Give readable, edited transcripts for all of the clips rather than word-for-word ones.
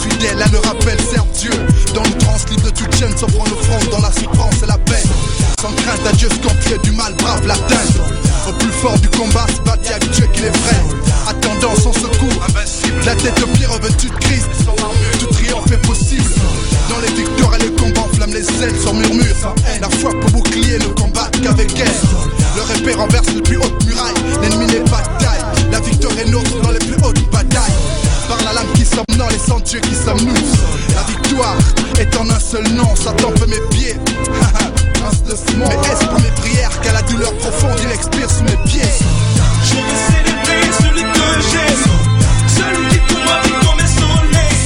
fidèles à leur appel servent Dieu. Dans le transe libre de toute chaîne, s'offrant l'offrande dans la souffrance et la paix. Sans crainte à Dieu, ce qu'entrier du mal brave l'atteinte. Au plus fort du combat, se battit avec Dieu qui les freine. Attendant son secours, invincible, la tête au pied revêtue de Christ. Tout triomphe est possible. Dans les victoires et les combats, enflamme les ailes sans murmure. La foi pour bouclier ne combattre qu'avec elle. Leur épée renverse les plus hautes murailles. L'ennemi n'est pas de taille. La victoire est nôtre dans les plus hautes batailles. Par la lame qui sommes les sans Dieu qui sommes nous. La victoire est en un seul nom. Satan fait mes pieds. Mais est-ce pour mes prières qu'à la douleur profonde il expire sous mes pieds? Je veux célébrer celui que j'aime, celui qui pour moi vit comme un soleil,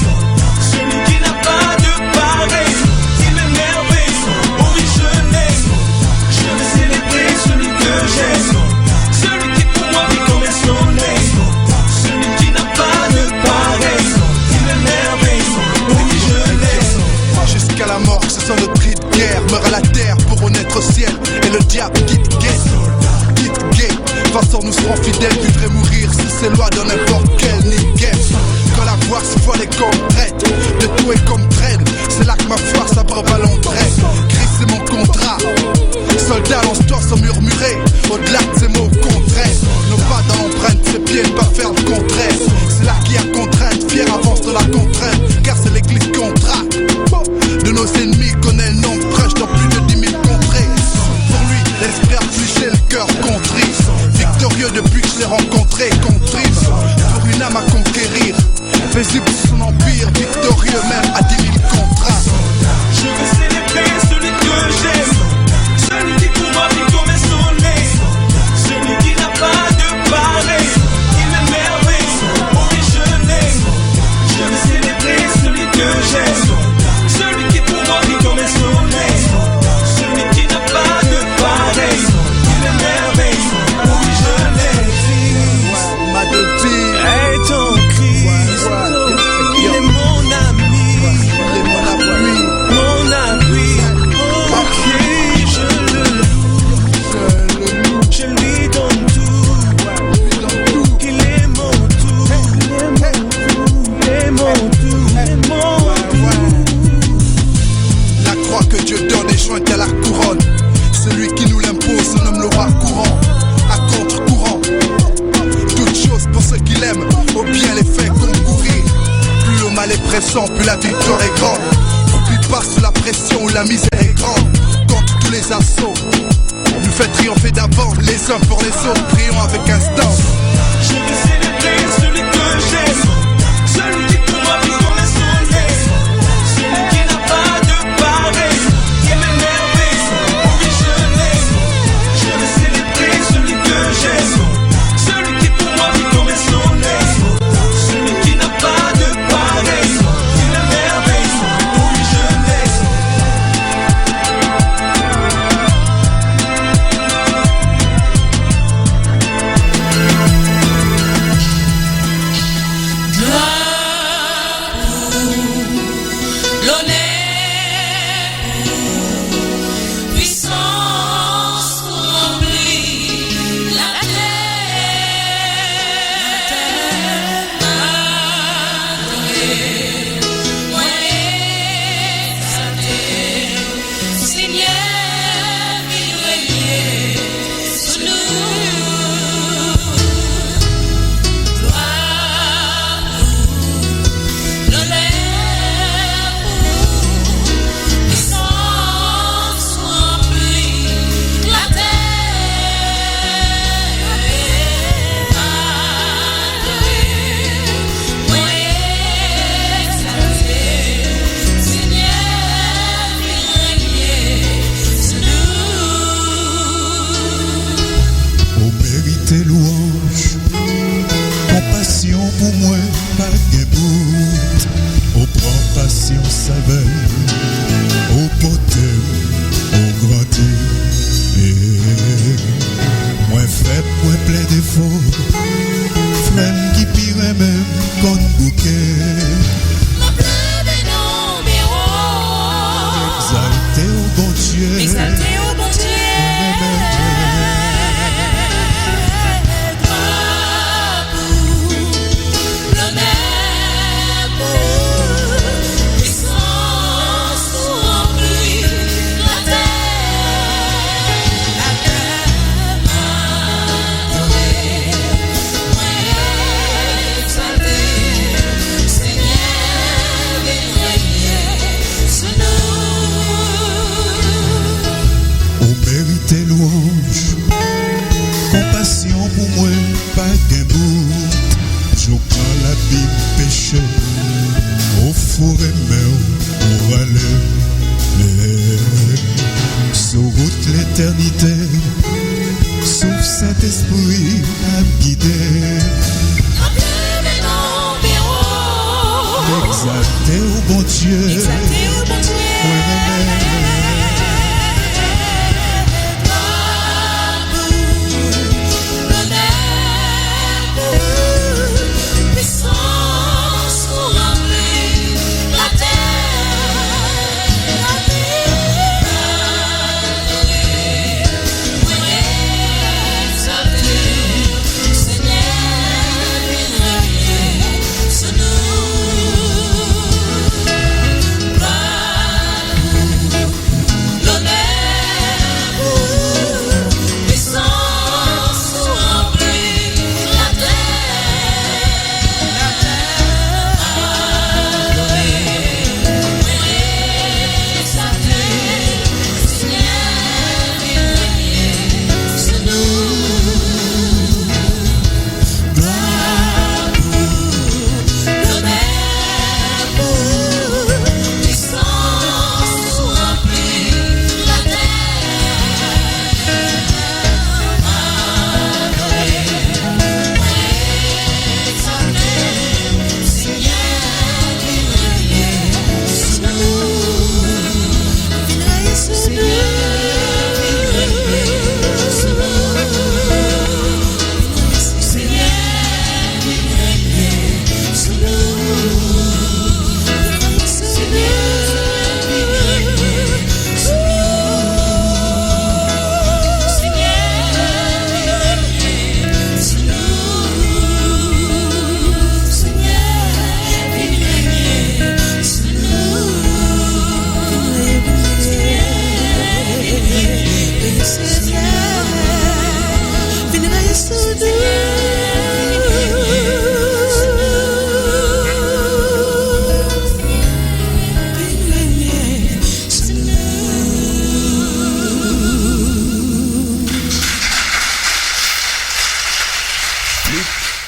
celui qui n'a pas de pareil, il m'émerveille, oh oui je l'aime. Je veux célébrer celui que j'aime, celui qui pour moi vit comme un soleil, celui qui n'a pas de pareil, il m'émerveille, oh oui je l'aime. Jusqu'à la mort, ce sont nos cris de guerre. Meurt à la terre pour renaître au ciel. Et le diable quitte gay. Façon nous serons fidèles, vivre et mourir sous ces lois de n'importe quel nickel. Quand la voix se voile et qu'on traite de tout et comme traîne, c'est là que ma foi s'abreuve à l'entraide. Christ c'est mon contrat. Soldat lance-toi sans murmurer. Au-delà de ces mots contraires, nos pas dans l'empreinte, ses pieds ne pas faire le contraire. C'est là qu'il y a contrainte, fier avance de la contrainte. Car c'est l'église contrat. De nos ennemis connaît le nombre prêche dans plus de 10 000 contrées. Pour lui, l'esprit affligé, le cœur contrit. Victorieux depuis que je l'ai rencontré, contrib pour une âme à conquérir. Paisible sous son empire, victorieux même à 10 000 contrats. Je veux célébrer celui que j'aime, celui qui pour moi vit comme un soleil, celui qui n'a pas de pareil, il m'émerveille, oh oui je l'aime. Je veux célébrer celui que j'aime, celui qui pour moi vit comme un soleil, celui qui n'a pas de pareil, il m'émerveille, oh oui je l'aime. Ma devise Hey ton Christ, il est mon ami, il est mon appui. mon appui, ok je le loue, je lui donne tout, il est mon tout, il est mon tout, il est mon tout. La croix que Dieu donne est jointe à la couronne. Celui qui nous l'impose se nomme le roi courant. À contre-courant, toute chose pour ceux qui l'aiment, au bien les faits concourir. Plus le mal est pressant, plus la victoire est grande. Plus passe sous la pression où la misère est grande. Contre tous les assauts, nous fait triompher d'avant. Les uns pour les autres, prions avec instance. Je veux célébrer celui que j'aime, celui qui pour moi vit comme un soleil, celui qui n'a pas de pareil, il m'émerveille, oh oui je l'aime. Je veux célébrer celui que j'aime, celui qui pour moi vit comme un soleil, celui qui n'a pas de pareil, il m'émerveille, oh oui je l'aime. forêt pour aller sur route l'éternité, sauf Saint-Esprit à guider. Exalté au bon Dieu,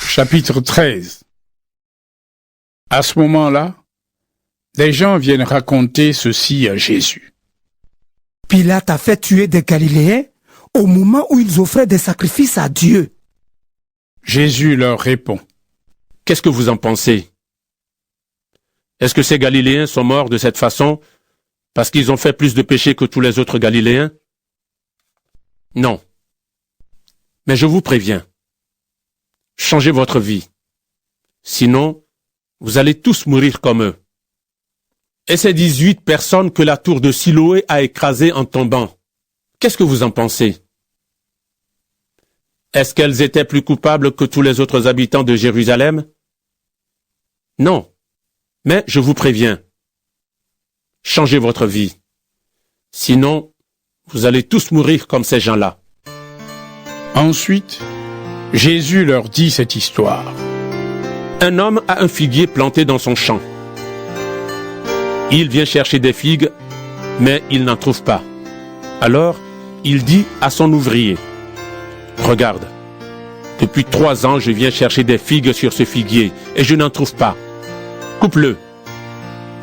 Chapitre 13. À ce moment-là, des gens viennent raconter ceci à Jésus. Pilate a fait tuer des Galiléens au moment où ils offraient des sacrifices à Dieu. Jésus leur répond. Qu'est-ce que vous en pensez? Est-ce que ces Galiléens sont morts de cette façon parce qu'ils ont fait plus de péchés que tous les autres Galiléens? Non. Mais je vous préviens. Changez votre vie. Sinon, vous allez tous mourir comme eux. Et ces 18 personnes que la tour de Siloé a écrasées en tombant, qu'est-ce que vous en pensez? Est-ce qu'elles étaient plus coupables que tous les autres habitants de Jérusalem? Non. Mais je vous préviens. Changez votre vie. Sinon, vous allez tous mourir comme ces gens-là. Ensuite, Jésus leur dit cette histoire. Un homme a un figuier planté dans son champ. Il vient chercher des figues, mais il n'en trouve pas. Alors, il dit à son ouvrier, « Regarde, depuis 3 ans, je viens chercher des figues sur ce figuier, et je n'en trouve pas. Coupe-le.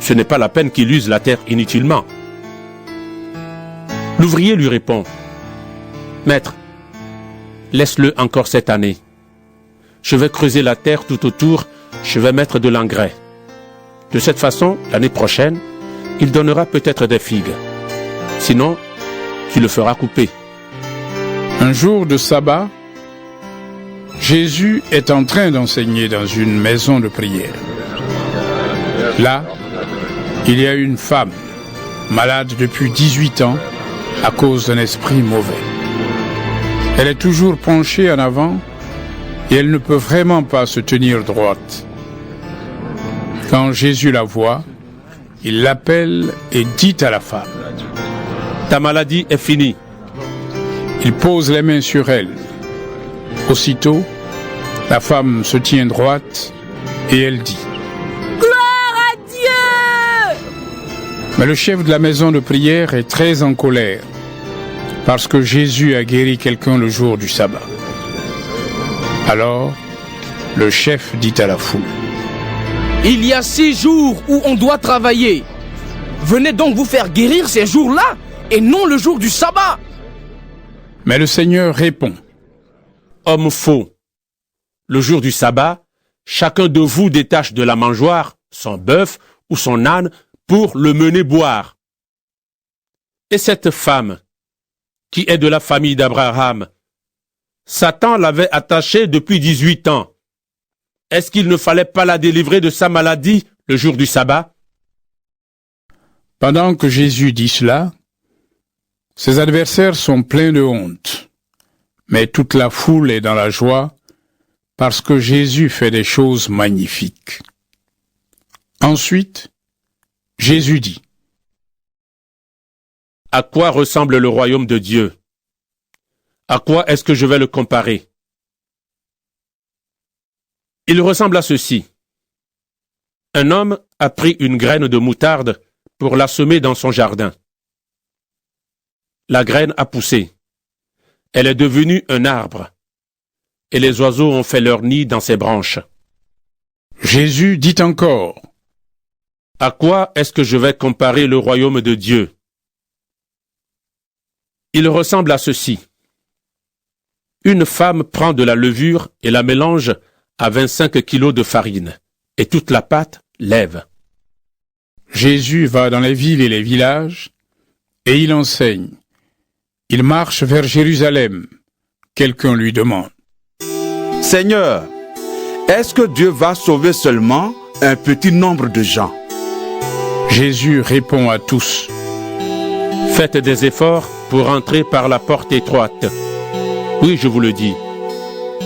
Ce n'est pas la peine qu'il use la terre inutilement. » L'ouvrier lui répond, « Maître, laisse-le encore cette année. Je vais creuser la terre tout autour, je vais mettre de l'engrais. De cette façon, l'année prochaine, il donnera peut-être des figues. Sinon, tu le feras couper. » Un jour de sabbat, Jésus est en train d'enseigner dans une maison de prière. Là, il y a une femme, malade depuis 18 ans, à cause d'un esprit mauvais. Elle est toujours penchée en avant et elle ne peut vraiment pas se tenir droite. Quand Jésus la voit, il l'appelle et dit à la femme, « Ta maladie est finie. » Il pose les mains sur elle. Aussitôt, la femme se tient droite et elle dit, « Gloire à Dieu !» Mais le chef de la maison de prière est très en colère parce que Jésus a guéri quelqu'un le jour du sabbat. Alors, le chef dit à la foule, « Il y a 6 jours où on doit travailler. Venez donc vous faire guérir ces jours-là et non le jour du sabbat. Mais le Seigneur répond: Homme faux, le jour du sabbat, chacun de vous détache de la mangeoire son bœuf ou son âne pour le mener boire. Et cette femme, qui est de la famille d'Abraham, Satan l'avait attachée depuis 18 ans. Est-ce qu'il ne fallait pas la délivrer de sa maladie le jour du sabbat? Pendant que Jésus dit cela, ses adversaires sont pleins de honte, mais toute la foule est dans la joie parce que Jésus fait des choses magnifiques. Ensuite, Jésus dit: À quoi ressemble le royaume de Dieu? À quoi est-ce que je vais le comparer? Il ressemble à ceci. Un homme a pris une graine de moutarde pour la semer dans son jardin. La graine a poussé. Elle est devenue un arbre. Et les oiseaux ont fait leur nid dans ses branches. Jésus dit encore: À quoi est-ce que je vais comparer le royaume de Dieu? Il ressemble à ceci. Une femme prend de la levure et la mélange à 25 kilos de farine, et toute la pâte lève. Jésus va dans les villes et les villages, et il enseigne. Il marche vers Jérusalem. Quelqu'un lui demande: Seigneur, est-ce que Dieu va sauver seulement un petit nombre de gens? Jésus répond à tous: Faites des efforts pour entrer par la porte étroite. Oui, je vous le dis,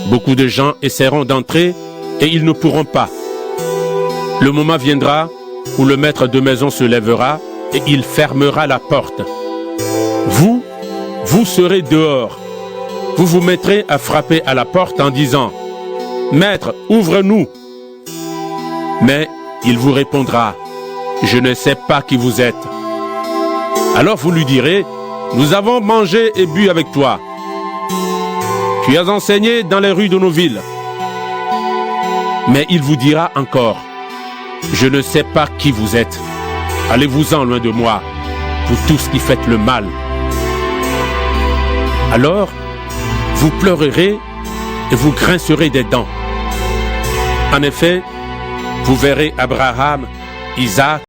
beaucoup de gens essaieront d'entrer et ils ne pourront pas. Le moment viendra où le maître de maison se lèvera et il fermera la porte. Vous serez dehors. Vous vous mettrez à frapper à la porte en disant: Maître, ouvre-nous. Mais il vous répondra: Je ne sais pas qui vous êtes. Alors vous lui direz: Nous avons mangé et bu avec toi. Tu as enseigné dans les rues de nos villes. Mais il vous dira encore: Je ne sais pas qui vous êtes. Allez-vous-en loin de moi, vous tous qui faites le mal. Alors, vous pleurerez et vous grincerez des dents. En effet, vous verrez Abraham, Isaac